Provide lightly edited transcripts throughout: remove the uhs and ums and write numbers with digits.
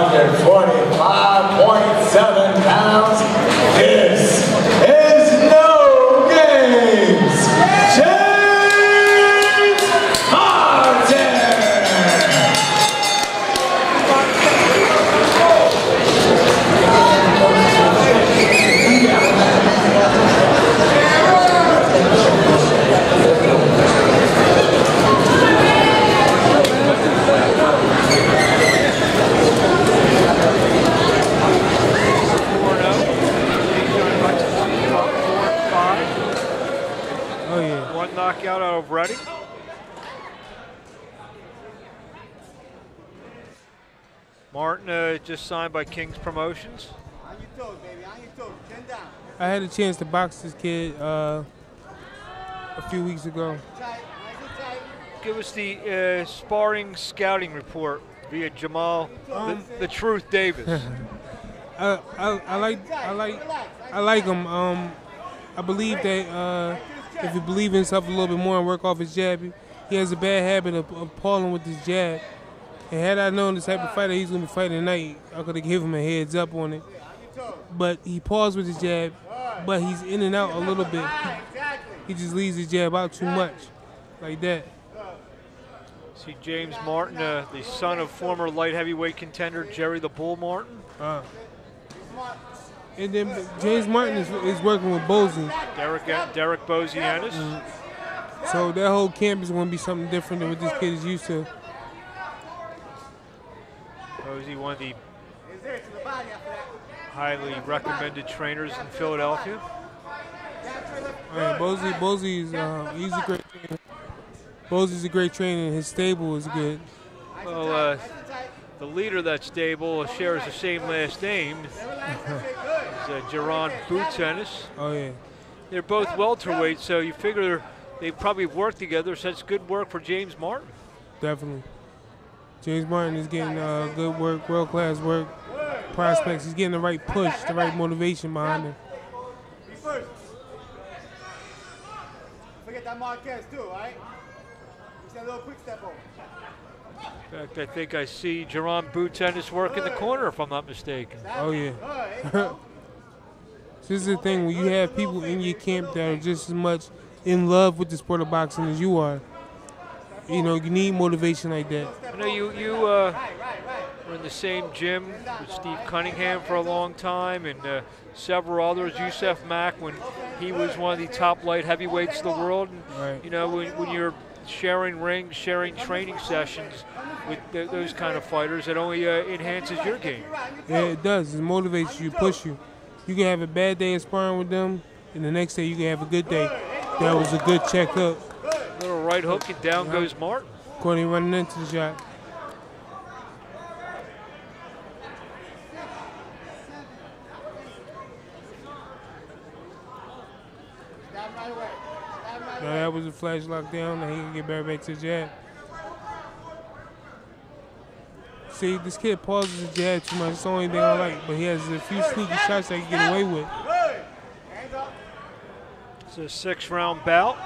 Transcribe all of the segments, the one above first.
145.7 pounds. This is No Games, James Hutchinson. Knockout out of Reading. Martin just signed by King's Promotions. On your toes, baby. On your toes. Chin down. I had a chance to box this kid a few weeks ago. Tight. Nice and tight. Give us the sparring scouting report via Jamal the Truth Davis. I like him. I believe that if he believes in himself a little bit more and work off his jab, he has a bad habit of palling with his jab. And had I known the type of fighter he's going to be fighting tonight, I could have given him a heads up on it. But he paused with his jab, but he's in and out a little bit. He just leaves his jab out too much, like that. See James Martin, the son of former light heavyweight contender Jerry the Bull Martin. And then James Martin is working with Bozy. Derek Bozianis. So that whole camp is going to be something different than what this kid is used to. Bozy, one of the highly recommended trainers in Philadelphia. Bozy's he's a great trainer. Bozy's a great trainer, and his stable is good. Well, the leader of that stable shares the same last name. It's Jaron Boots-Ennis. Oh, yeah. They're both welterweights, so you figure they probably worked together, so that's good work for James Martin. Definitely. James Martin is getting good work, world-class work, prospects. He's getting the right push, the right motivation behind him. Forget that Marquez, too, all right? Just a little quick step over. In fact, I think I see Jaron Boots-Ennis work in the corner, if I'm not mistaken. Oh, yeah. This is the thing, when you have people in your camp that are just as much in love with the sport of boxing as you are, you know, you need motivation like that. I know you were in the same gym with Steve Cunningham for a long time and several others, Yusef Mack, when he was one of the top light heavyweights of the world. And, right. You know, when you're sharing rings, sharing training sessions with those kind of fighters, it only enhances your game. Yeah, it does. It motivates you, push you. You can have a bad day of sparring with them, and the next day you can have a good day. That was a good check-up. Little right hook, and down goes Martin. Courtney running into the shot. No, that was a flash lockdown. Now he can get back to the jab. See, this kid pauses the jab too much. It's the only thing I like. But he has a few sneaky shots that he can get away with. It's a 6-round bout.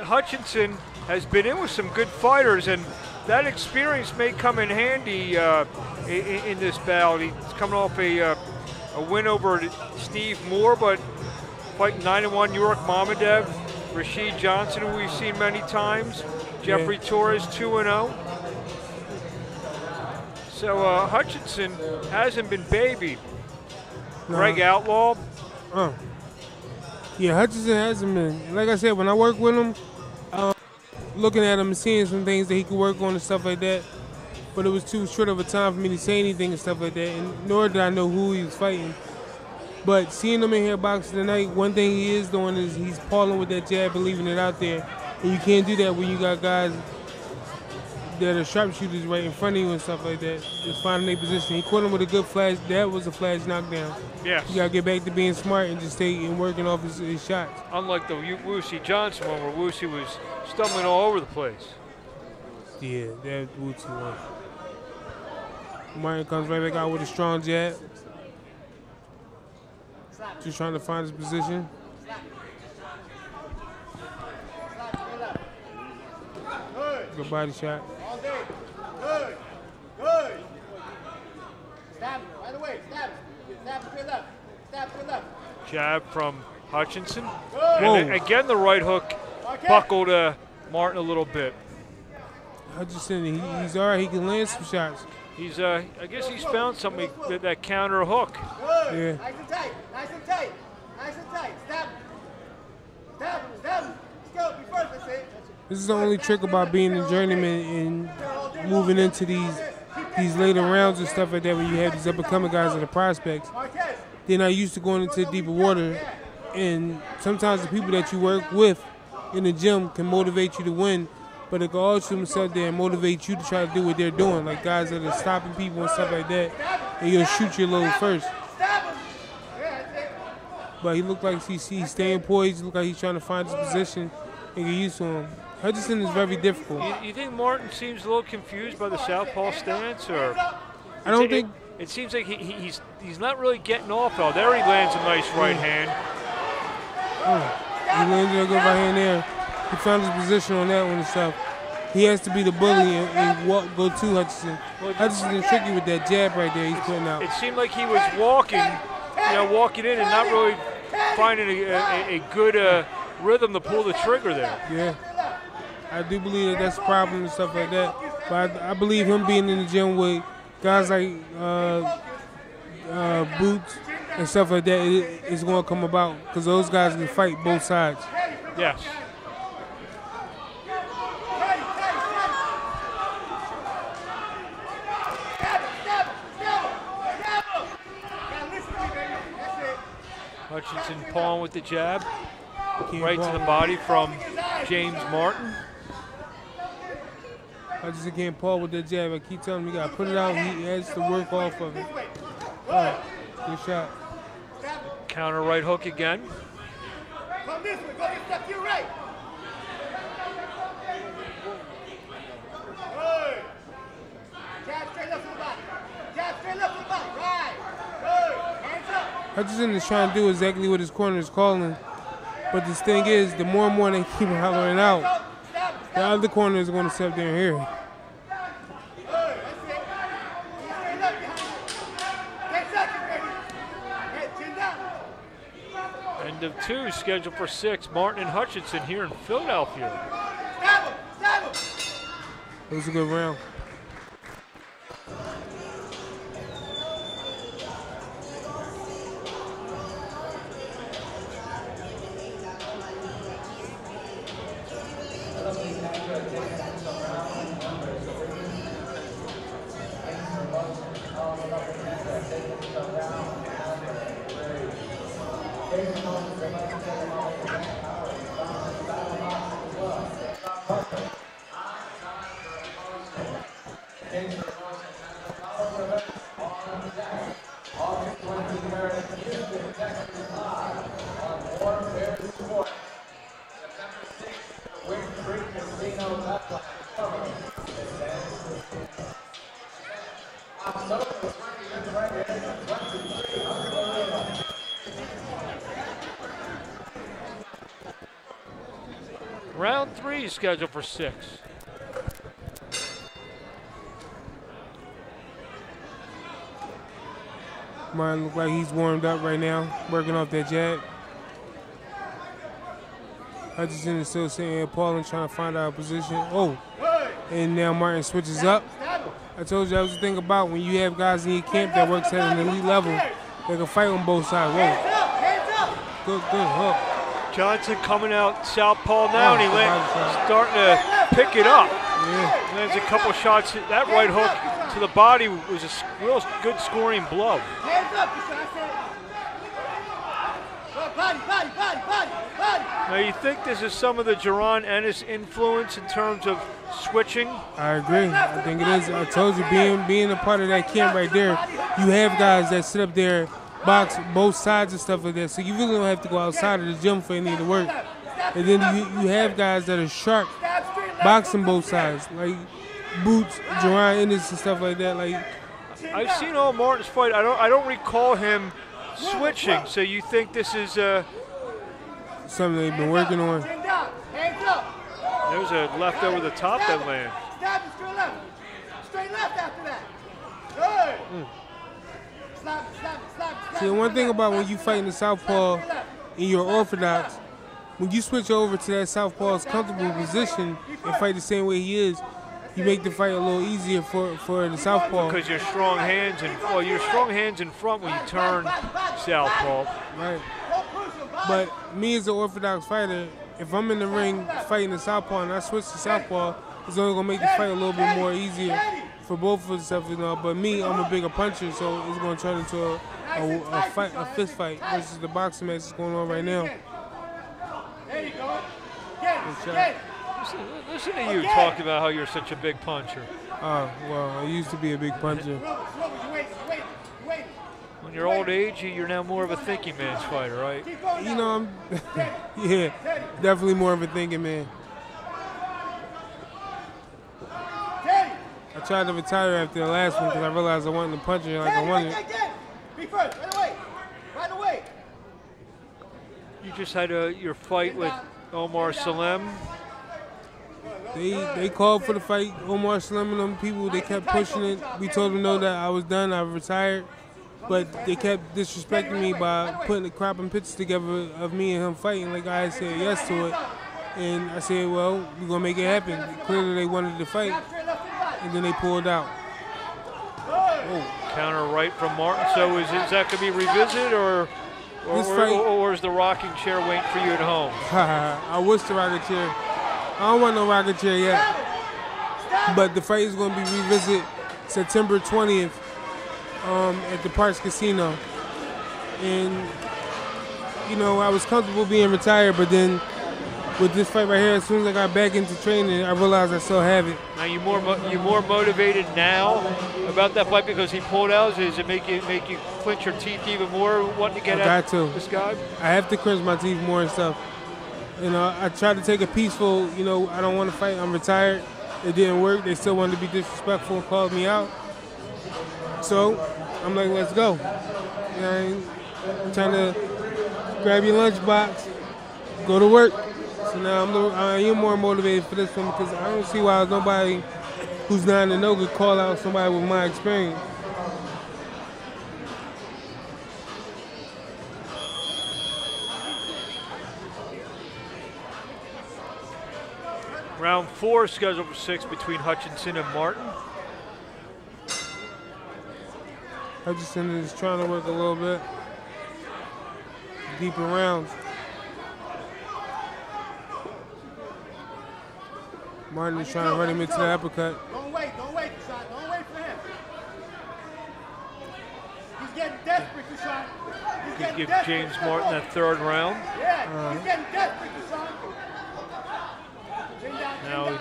Hutchinson has been in with some good fighters, and that experience may come in handy in this bout. He's coming off a win over Steve Moore, but fighting 9-1 York Mamadev, Rashid Johnson, who we've seen many times, Jeffrey Torres 2-0. So Hutchinson hasn't been babied. Greg Outlaw. Yeah, Hutchinson hasn't been. Like I said, when I work with him, looking at him and seeing some things that he could work on and stuff like that, but it was too short of a time for me to say anything and stuff like that, and nor did I know who he was fighting. But seeing him in here boxing tonight, one thing he is doing is he's palling with that jab and leaving it out there. And you can't do that when you got guys that are sharpshooters right in front of you and stuff like that, just finding their position. He caught him with a good flash. That was a flash knockdown. Yes. You got to get back to being smart and just stay and working off his shots. Unlike the Woosie Johnson one where Woosie was stumbling all over the place. Yeah, that Woosie one. Martin comes right back out with a strong jab. Just trying to find his position. Good body shot. straight left. Stab to the left. Jab from Hutchinson. Whoa. And again, the right hook buckled Martin a little bit. Hutchinson, he's all right. He can land some shots. He's, I guess he's found something that counter hook. Good. Nice and tight. Nice and tight. Nice and tight. Stab him. Stab him. Stab him. Let's go. Be first, let's see. This is the only trick about being a journeyman and moving into these later rounds and stuff like that when you have these up-and-coming guys that are prospects. They're not used to going into deeper water, and sometimes the people that you work with in the gym can motivate you to win, but it can also themselves there and motivate you to try to do what they're doing, like guys that are stopping people and stuff like that, and you'll shoot your load first. But he looked like he's staying poised. He looked like he's trying to find his position and get used to him. Hutchinson is very difficult. You think Martin seems a little confused by the southpaw stance, or? I don't think. It seems like he's not really getting off though. There he lands a nice right hand. He landed a good right hand there. He found his position on that one and stuff. He has to be the bully and go to Hutchinson. Hutchinson is tricky with that jab right there he's putting out. It seemed like he was walking in and not really finding a good rhythm to pull the trigger there. Yeah. I do believe that that's a problem and stuff like that. But I believe him being in the gym with guys like Boots and stuff like that is going to come about because those guys can fight both sides. Yes. Hutchinson pawing with the jab. Right to the body from James Martin. Hutchinson can't paw with that jab. I keep telling him you got to put it out. He has to work off of it. All right, good shot. Counter right hook again. Come this way, go this left, you right. Good. Jab straight left to the body. Jab straight left to the body. Right. Good. Hands up. Hutchinson is trying to do exactly what his corner is calling. But this thing is, the more and more they keep hollering out, the other corner is going to sit there and hear it. End of 2, scheduled for 6. Martin and Hutchinson here in Philadelphia. It was a good round. Round 3 scheduled for 6. Martin look like he's warmed up right now, working off that jab. Hutchinson is still sitting here, Paul, and trying to find out a position. Oh, and now Martin switches up. I told you that was the thing about when you have guys in your camp that works at an elite level, they can fight on both sides. Whoa. Good hook. Johnson coming out southpaw now, and he starting to pick it up. Yeah. Lands a couple shots. That right hook to the body was a real good scoring blow. Hands up, body. Now, you think this is some of the Jaron Ennis influence in terms of switching? I agree. I think it is. I told you, being a part of that camp right there, you have guys that sit up there, box both sides and stuff like that. So you really don't have to go outside of the gym for any of the work. And then you have guys that are sharp, boxing both sides, like Boots, Jaron Ennis and stuff like that. Like I've seen all Martin's fight. I don't recall him switching. So you think this is something they've been working on? There's a left over the top that lands. Stab him straight left. Straight left after that. Good. See, the one thing about when you fight in the southpaw and you're orthodox, when you switch over to that southpaw's comfortable position and fight the same way he is, you make the fight a little easier for the southpaw. Because your strong hands in front when you turn southpaw. Right. But me as an orthodox fighter, if I'm in the ring fighting the southpaw and I switch to southpaw, it's only gonna make the fight a little bit more easier for both of us, you know. But me, I'm a bigger puncher, so it's gonna turn into a fist fight versus the boxing match that's going on right now. There you go. Get. Listen to you talk about how you're such a big puncher. Oh, well, I used to be a big puncher. Wait. On your old age, you're now more of a thinking man's fighter, right? You know, I'm, yeah, definitely more of a thinking man. I tried to retire after the last one because I realized I wasn't a puncher like I wanted. Be first, right away. You just had your fight with Omar Salem. They called for the fight. Omar Salem and them people, they kept pushing it. We told them no, that I was done, I retired. But they kept disrespecting me by putting the cropping pictures together of me and him fighting like I had said yes to it. And I said, well, we're going to make it happen. Clearly they wanted to fight, and then they pulled out. Oh, counter right from Martin. So is that going to be revisited, or is the rocking chair waiting for you at home? I wish the rocking chair. I don't want no rocking chair yet. But the fight is going to be revisited September 20th at the Parks Casino. And, you know, I was comfortable being retired, but then with this fight right here, as soon as I got back into training, I realized I still have it. Now you more motivated now about that fight because he pulled out? Does it make you clench your teeth even more, wanting to get at this guy? I have to clench my teeth more and stuff. You know, I tried to take a peaceful, you know, I don't want to fight, I'm retired. It didn't work. They still wanted to be disrespectful and called me out. So I'm like, let's go. You know, I'm trying to grab your lunchbox, go to work. So now I am more motivated for this one because I don't see why nobody who's 9-0 could call out somebody with my experience. Round 4 scheduled for 6 between Hutchinson and Martin. Hutchinson is trying to work a little bit deeper rounds. Martin is trying to run him into the uppercut. Don't wait, Kashon. Don't wait for him. He's getting desperate, Kashon. He's getting Give desperate. James Martin that 3rd round. Yeah, he's getting desperate, Kashon. Now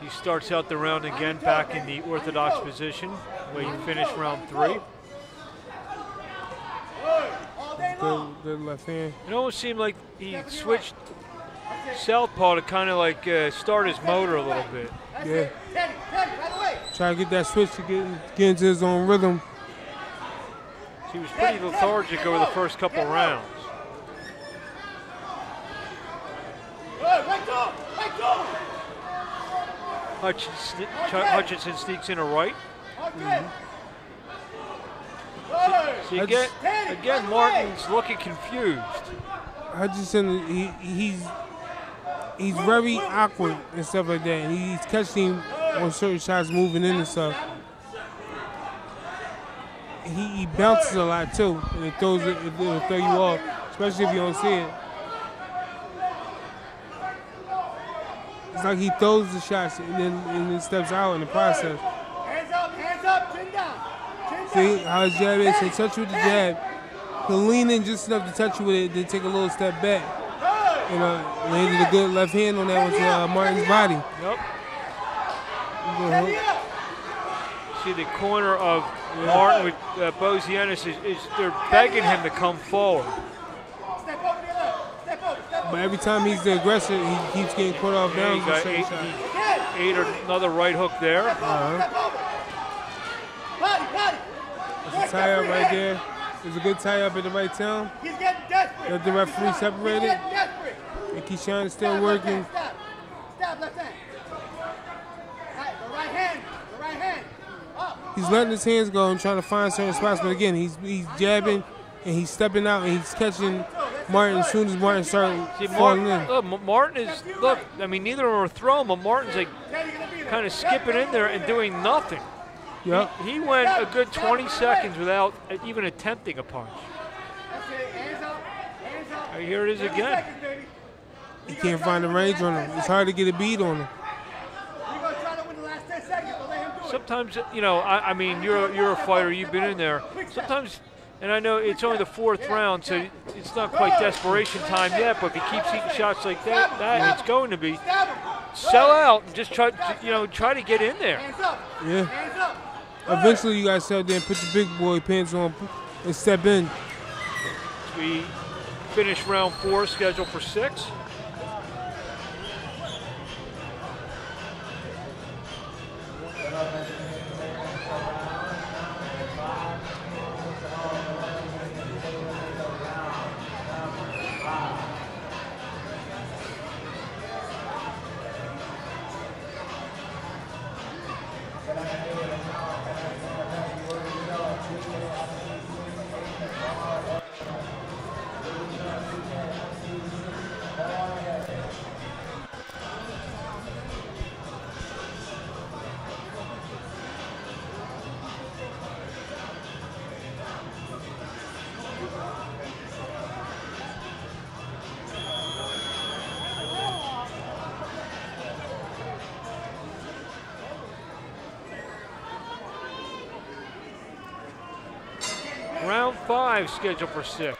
he starts out the round again back in the orthodox position where you finish round 3. Good left hand. It almost seemed like he switched southpaw to kind of like start his motor a little bit. Yeah. Try to get that switch to get into his own rhythm. He was pretty lethargic over the first couple rounds. Hutchinson sneaks in a right. See, again, Martin's looking confused. Hutchinson, he's very awkward and stuff like that. And he's catching on certain shots, moving in and stuff. He bounces a lot too, and it'll throw you off, especially if you don't see it. It's like he throws the shots and then steps out in the process. Hands up, chin down. See how his jab is? He'll touch you with the jab. He'll lean in just enough to touch you with it, then take a little step back. You know, landed a good left hand on that with Martin's body. Yep. See the corner of Martin with Bozianis is they're begging him to come forward. But every time he's the aggressor, he keeps getting caught off down. He got ate another right hook there. There's a tie-up right there. There's a good tie-up at the right time. He's getting desperate. Let the referee separate it. And Kashon is still working. Stab left hand. The right hand. Up. he's letting his hands go and trying to find certain spots. But again, he's jabbing and he's stepping out and he's catching Martin as soon as Martin started falling in. Look, Martin is, look, I mean, neither of them are throwing, but Martin's like kind of skipping in there and doing nothing. Yep. He went a good 20 seconds without even attempting a punch. Here it is again. He can't find the range on him. It's hard to get a beat on him. Sometimes, you know, I mean, you're a fighter. You've been in there. Sometimes, and I know it's only the 4th round, so it's not quite desperation time yet. But if he keeps eating shots like that, it's going to be. Sell out and just try to get in there. Yeah. Eventually, you guys sell there and put your big boy pants on and step in. We finish round 4, scheduled for 6. Round 5 scheduled for 6.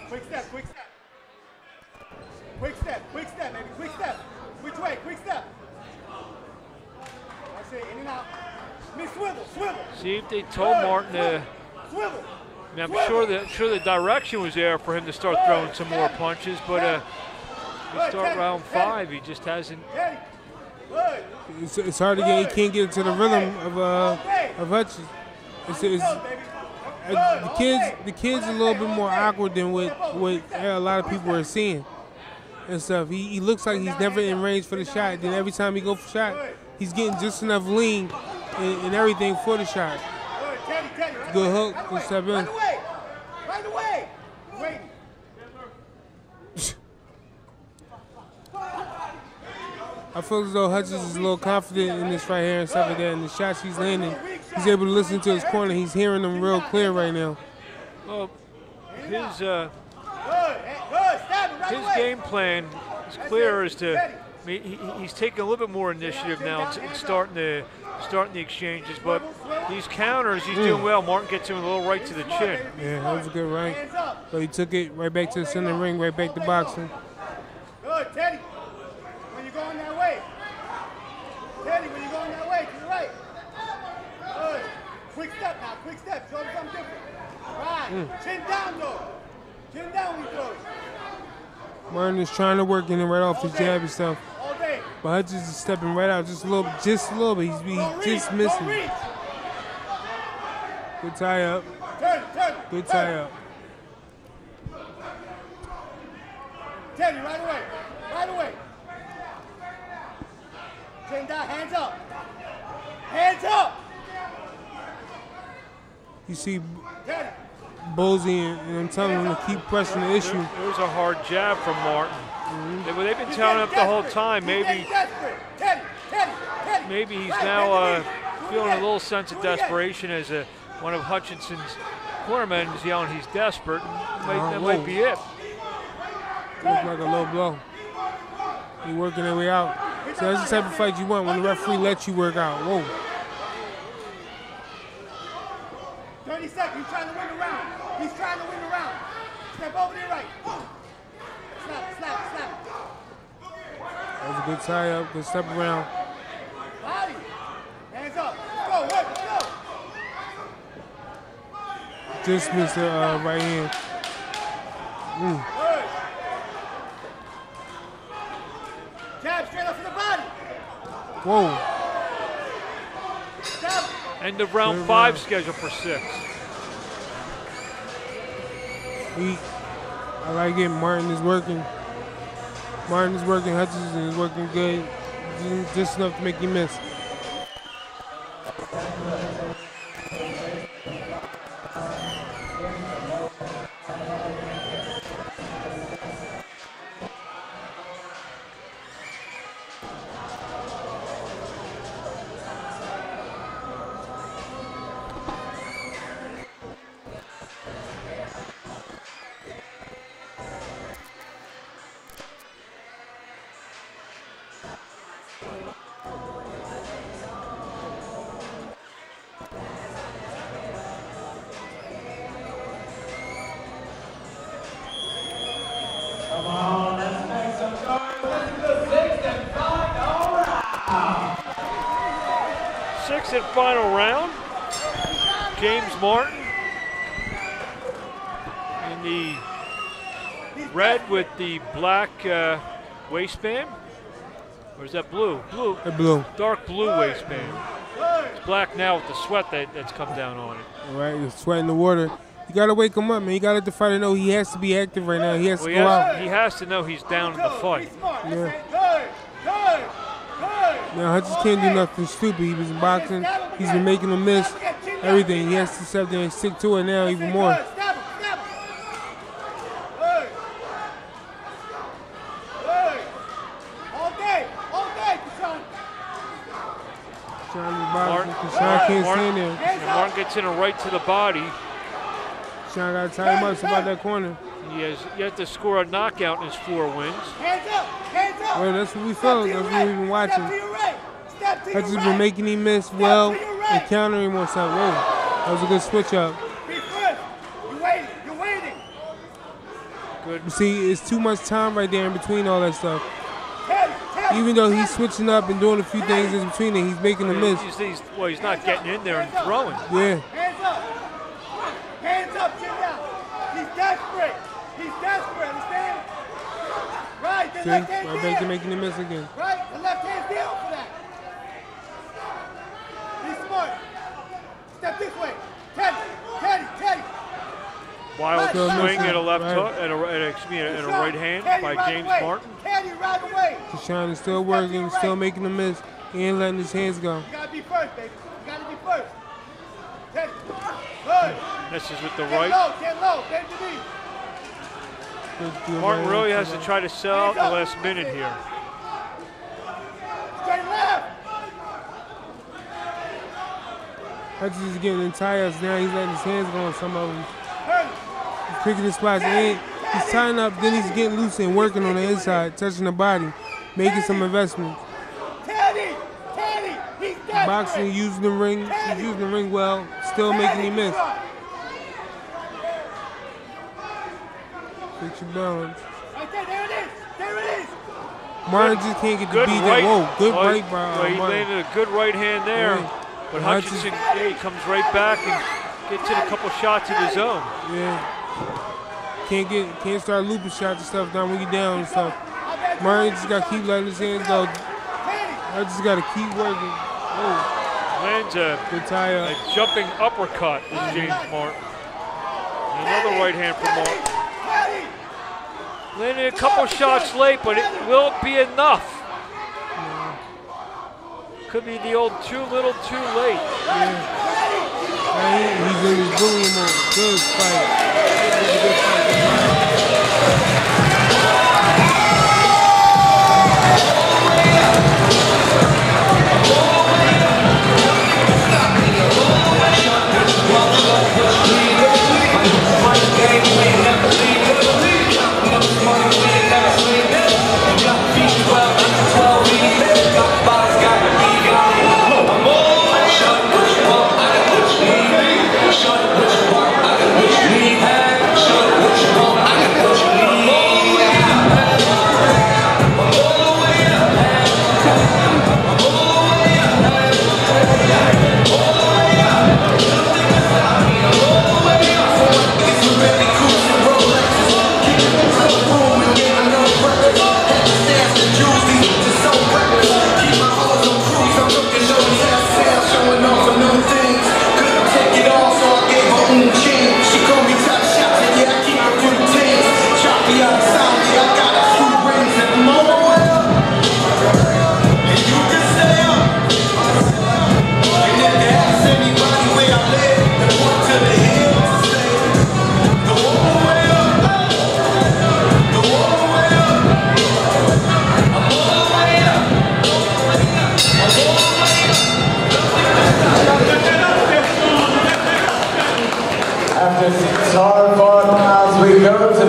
Quick step, quick step. Quick step, quick step, baby, quick step. Which way, quick step. That's it, in and out. Me swivel, swivel. See if they told Martin to. Swivel. I mean, I'm sure the direction was there for him to start throwing some more punches, but we start round 5. He just hasn't. It's hard to get. He can't get into the rhythm of Hutchinson. The kids a little bit more awkward than what a lot of people are seeing and stuff. He looks like he's never in range for the shot. Then every time he go for shot, he's getting just enough lean and everything for the shot. Good hook. Good step in. Right away. Wait. I feel as though Hutchinson is a little confident in this right here and stuff like that. And the shots he's landing, he's able to listen to his corner. He's hearing them real clear right now. Well, his game plan is clear as to. I mean, he's taking a little bit more initiative now and starting the exchanges. But these counters, he's doing well. Martin gets him a little right to the chin. Yeah, that was a good right. But he took it right back to the center ring, right back to boxing. Good, Teddy. When you're going that way. Teddy, when you're going that way, to the right. Good. Quick step now, quick step. Show him something different. Right. Chin down, though. Chin down when he throws. Martin is trying to work in it right off his jab and stuff. All day. But Hutchinson is stepping right out just a little bit. He's just missing. Good tie up. Turn. Good tie up. Teddy, right away. Right away. Chin down, hands up. Hands up. You see Teddy. Bosey and I'm telling him to keep pressing the issue. It was a hard jab from Martin. They've been telling him the whole time. Maybe he's now feeling a little sense of desperation as one of Hutchinson's cornermen is yelling he's desperate. That might be it. Looks like a low blow. He's working their way out. So that's the type of fight you want when the referee lets you work out. Whoa. 30 seconds. He's trying to win the round. He's trying to win the round. Step over there right. Slap. That was a good tie up. Good step around. Body. Hands up. Let's go. Just missed the right hand. Good. Jab straight up for the body. Whoa. Step. End of round 5 scheduled for 6. I like it. Martin is working. Hutchinson is working good. just enough to make you miss. Come on, let's make some noise. This is the sixth and final round. Sixth and final round. James Martin in the red with the black waistband. Or is that blue? Blue. Blue. Dark blue waistband. It's black now with the sweat that's come down on it. All right, you're sweating the water. You gotta wake him up, man. You gotta let the fighter know he has to be active right now. He has to go out. He has to know he's down in the fight. Yeah. Now Hutchinson can't do nothing stupid. He was in boxing. He's been making him miss everything. He has to sit there and stick to it now even more. Kashon can't stand there. And Martin gets in a right to the body. Kashon got to tie him up about that corner. He has to score a knockout in his 4 wins. Hands up! Hands up! Well, that's what we felt. That's what we've been watching. Hutchinson's been making him miss well and countering him on stuff. Whoa, that was a good switch up. Be first. You're waiting. You're waiting. Good. You see, it's too much time right there in between all that stuff. Even though he's switching up and doing a few things in between it, he's making a miss. He's not getting in there and throwing. Yeah. Hands up. Hands up, chin down. He's desperate. He's desperate, understand? Right, the See, left hand's right back to making a miss again. Right, the left hand's down for that. Be smart. Step this way. Teddy. Wild Right. swing at a left Right. hook, at a right hand by James Martin. Teddy, right away. Kashon is still working, still making a miss. He ain't letting his hands go. You gotta be first, baby. You gotta be first. Teddy. Good. This is with the Get right. low, bend the knee. Martin really has to try to sell out the last minute here. Straight left. Hutchinson's getting in tires now. He's letting his hands go on some of them. Hurry. He's picking his spots. He's tying up, then he's getting loose and working on the inside, touching the body, making some investments. Teddy, he's desperate. Boxing, using the ring, he's using the ring well, still making him miss. Fix your balance. Right there it is. Martin just can't get the Good beat right. there. Whoa, good right by Well, he Martin. landed a good right hand there. Yeah. But Hutchinson, he comes right back and gets in a couple shots of his own. Yeah. Can't start looping shots and stuff down when you're down and stuff. Martin just got to keep letting his hands go. I just got to keep working. Oh, Lands a good tie up. jumping uppercut with James Martin. And another right hand from Martin. Landed a couple shots late, but will it be enough? Could be the old too little, too late. He's in his bullying mode. Good fight. I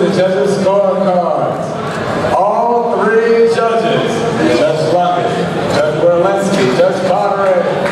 the judges' scorecards. All three judges, Judge Luckett, Judge Berlinski, Judge Conrad,